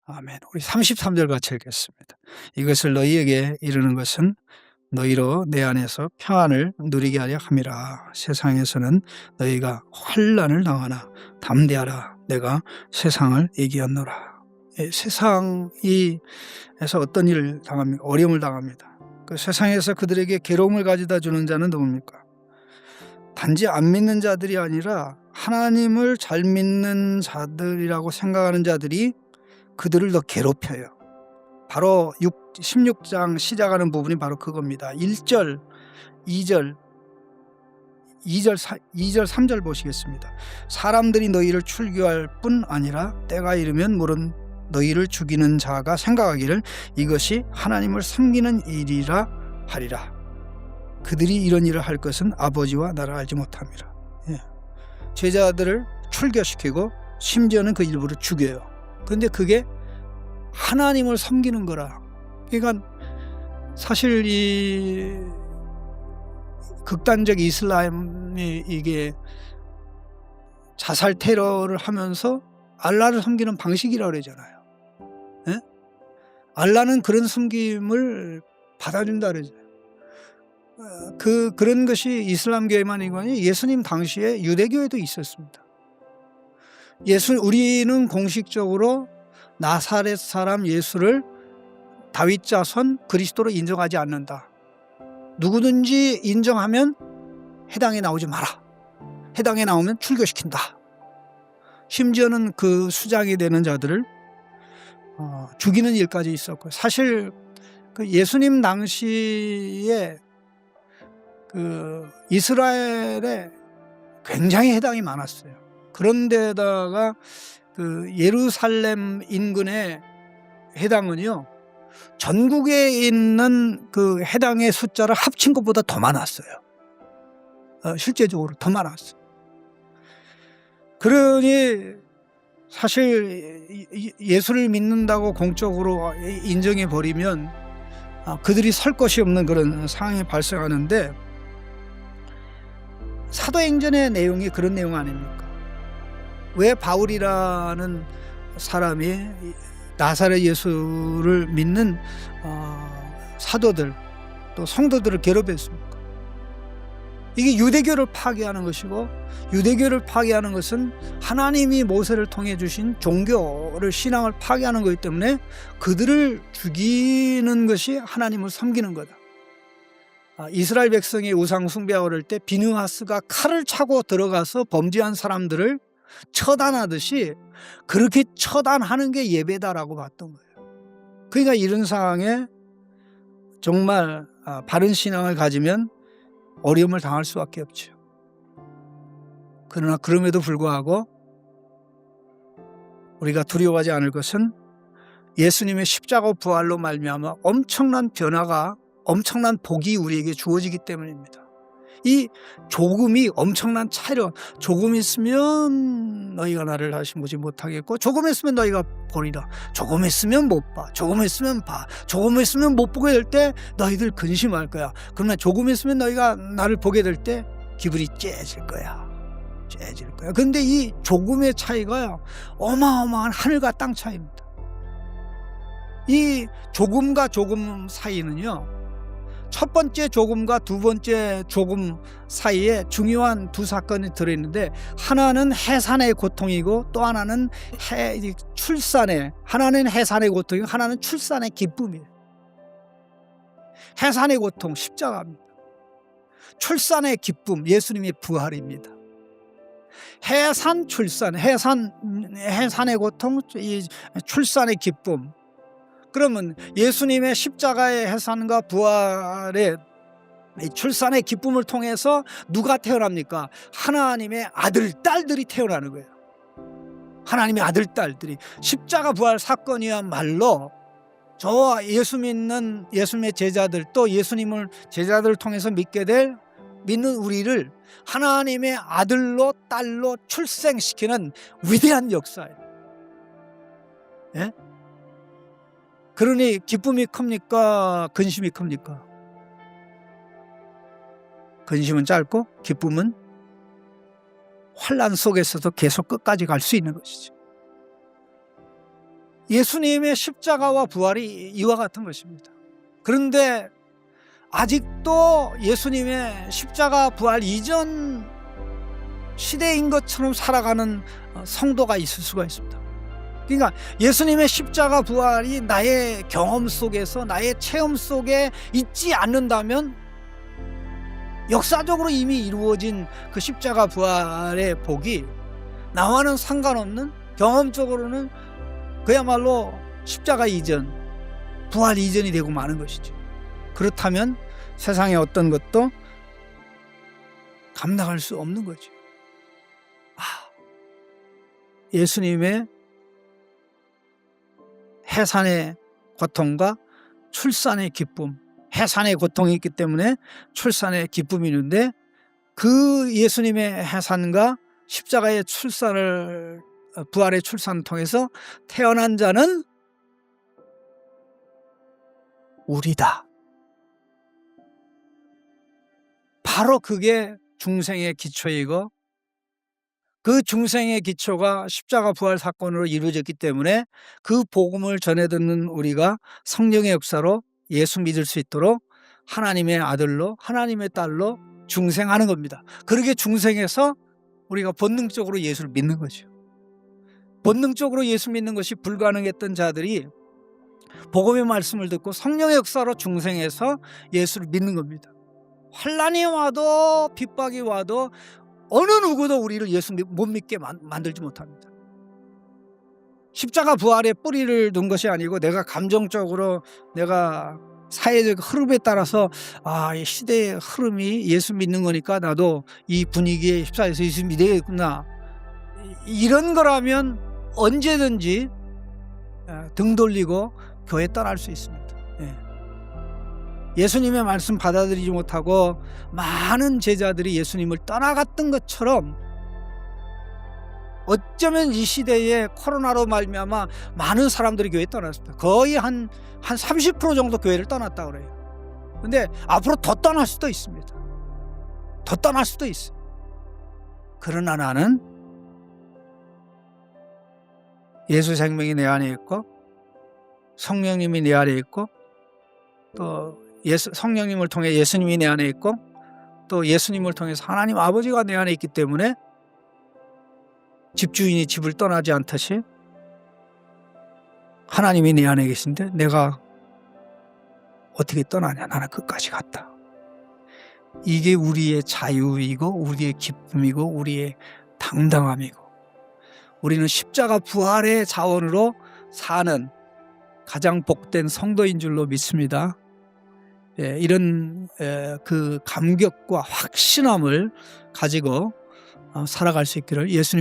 아멘. 우리 33절 같이 읽겠습니다. 이것을 너희에게 이르는 것은 너희로 내 안에서 평안을 누리게 하려 함이라. 세상에서는 너희가 환난을 당하나 담대하라. 내가 세상을 이기었노라. 세상에서 어떤 일을 당합니까? 어려움을 당합니다. 그 세상에서 그들에게 괴로움을 가져다 주는 자는 누굽니까? 단지 안 믿는 자들이 아니라 하나님을 잘 믿는 자들이라고 생각하는 자들이 그들을 더 괴롭혀요. 바로 16장 시작하는 부분이 바로 그겁니다. 1절, 2절, 3절 보시겠습니다. 사람들이 너희를 출교할 뿐 아니라 때가 이르면 물은 너희를 죽이는 자가 생각하기를 이것이 하나님을 섬기는 일이라 하리라. 그들이 이런 일을 할 것은 아버지와 나를 알지 못함이라. 제자들을 출교시키고 심지어는 그 일부를 죽여요. 그런데 그게 하나님을 섬기는 거라. 그러니까 사실 이 극단적 이슬람이 이게 자살 테러를 하면서 알라를 섬기는 방식이라고 그러잖아요. 예? 알라는 그런 섬김을 받아준다 그러잖아요. 그런 것이 이슬람교회만이고 아니라 예수님 당시에 유대교에도 있었습니다. 우리는 공식적으로 나사렛 사람 예수를 다윗 자손 그리스도로 인정하지 않는다. 누구든지 인정하면 해당에 나오지 마라. 해당에 나오면 출교시킨다. 심지어는 그 수장이 되는 자들을 죽이는 일까지 있었고, 사실 그 예수님 당시에 그 이스라엘에 굉장히 해당이 많았어요. 그런데다가 그 예루살렘 인근의 해당은요, 전국에 있는 그 해당의 숫자를 합친 것보다 더 많았어요. 실제적으로 더 많았어요. 그러니 사실 예수를 믿는다고 공적으로 인정해 버리면 그들이 설 것이 없는 그런 상황이 발생하는데, 사도행전의 내용이 그런 내용 아닙니까? 왜 바울이라는 사람이 나사렛 예수를 믿는 사도들 또 성도들을 괴롭혔습니까? 이게 유대교를 파괴하는 것이고, 유대교를 파괴하는 것은 하나님이 모세를 통해 주신 종교를, 신앙을 파괴하는 것이기 때문에 그들을 죽이는 것이 하나님을 섬기는 거다. 이스라엘 백성이 우상 숭배하고 그럴 때 비느하스가 칼을 차고 들어가서 범죄한 사람들을 처단하듯이 그렇게 처단하는 게 예배다라고 봤던 거예요. 그러니까 이런 상황에 정말 바른 신앙을 가지면 어려움을 당할 수밖에 없죠. 그러나 그럼에도 불구하고 우리가 두려워하지 않을 것은 예수님의 십자가 부활로 말미암아 엄청난 변화가, 엄청난 복이 우리에게 주어지기 때문입니다. 이 조금이 엄청난 차이로, 조금 있으면 너희가 나를 다시 보지 못하겠고, 조금 있으면 너희가 보리라. 조금 있으면 못 봐. 조금 있으면 봐. 조금 있으면 못 보게 될 때 너희들 근심할 거야. 그러나 조금 있으면 너희가 나를 보게 될 때 기분이 째질 거야. 째질 거야. 그런데 이 조금의 차이가 어마어마한 하늘과 땅 차이입니다. 이 조금과 조금 사이는요, 첫 번째 조금과 두 번째 조금 사이에 중요한 두 사건이 들어있는데, 하나는 해산의 고통이고 또 하나는 하나는 해산의 고통이고 하나는 출산의 기쁨이에요. 해산의 고통 십자가입니다. 출산의 기쁨 예수님의 부활입니다. 해산의 고통, 이 출산의 기쁨. 그러면 예수님의 십자가의 해산과 부활의 출산의 기쁨을 통해서 누가 태어납니까? 하나님의 아들, 딸들이 태어나는 거예요. 하나님의 아들, 딸들이. 십자가 부활 사건이야말로 저와 예수 믿는 예수님의 제자들, 또 예수님을 제자들을 통해서 믿는 우리를 하나님의 아들로, 딸로 출생시키는 위대한 역사예요. 예? 그러니 기쁨이 큽니까? 근심이 큽니까? 근심은 짧고 기쁨은 환난 속에서도 계속 끝까지 갈 수 있는 것이죠. 예수님의 십자가와 부활이 이와 같은 것입니다. 그런데 아직도 예수님의 십자가 부활 이전 시대인 것처럼 살아가는 성도가 있을 수가 있습니다. 그러니까 예수님의 십자가 부활이 나의 경험 속에서, 나의 체험 속에 있지 않는다면 역사적으로 이미 이루어진 그 십자가 부활의 복이 나와는 상관없는, 경험적으로는 그야말로 십자가 이전, 부활 이전이 되고 마는 것이죠. 그렇다면 세상의 어떤 것도 감당할 수 없는 거죠. 예수님의 해산의 고통과 출산의 기쁨, 해산의 고통이 있기 때문에 출산의 기쁨이 있는데, 그 예수님의 해산과 십자가의 출산을, 부활의 출산을 통해서 태어난 자는 우리다. 바로 그게 중생의 기초이고, 그 중생의 기초가 십자가 부활 사건으로 이루어졌기 때문에 그 복음을 전해 듣는 우리가 성령의 역사로 예수 믿을 수 있도록 하나님의 아들로, 하나님의 딸로 중생하는 겁니다. 그렇게 중생해서 우리가 본능적으로 예수를 믿는 거죠. 본능적으로 예수 믿는 것이 불가능했던 자들이 복음의 말씀을 듣고 성령의 역사로 중생해서 예수를 믿는 겁니다. 환난이 와도 핍박이 와도 어느 누구도 우리를 예수 못 믿게 만들지 못합니다. 십자가 부활에 뿌리를 둔 것이 아니고, 내가 감정적으로, 내가 사회적 흐름에 따라서 이 시대의 흐름이 예수 믿는 거니까 나도 이 분위기에 휩싸여서 예수 믿어야겠구나, 이런 거라면 언제든지 등 돌리고 교회 떠날 수 있습니다. 예수님의 말씀 받아들이지 못하고 많은 제자들이 예수님을 떠나갔던 것처럼, 어쩌면 이 시대에 코로나로 말미암아 많은 사람들이 교회 떠났습니다. 거의 한 30% 정도 교회를 떠났다고 그래요. 근데 앞으로 더 떠날 수도 있습니다. 더 떠날 수도 있어요. 그러나 나는 예수 생명이 내 안에 있고, 성령님이 내 안에 있고, 또 성령님을 통해 예수님이 내 안에 있고, 또 예수님을 통해서 하나님 아버지가 내 안에 있기 때문에 집주인이 집을 떠나지 않듯이 하나님이 내 안에 계신데 내가 어떻게 떠나냐, 나는 끝까지 갔다. 이게 우리의 자유이고, 우리의 기쁨이고, 우리의 당당함이고, 우리는 십자가 부활의 자원으로 사는 가장 복된 성도인 줄로 믿습니다. 이런 그 감격과 확신함을 가지고 살아갈 수 있기를 예수님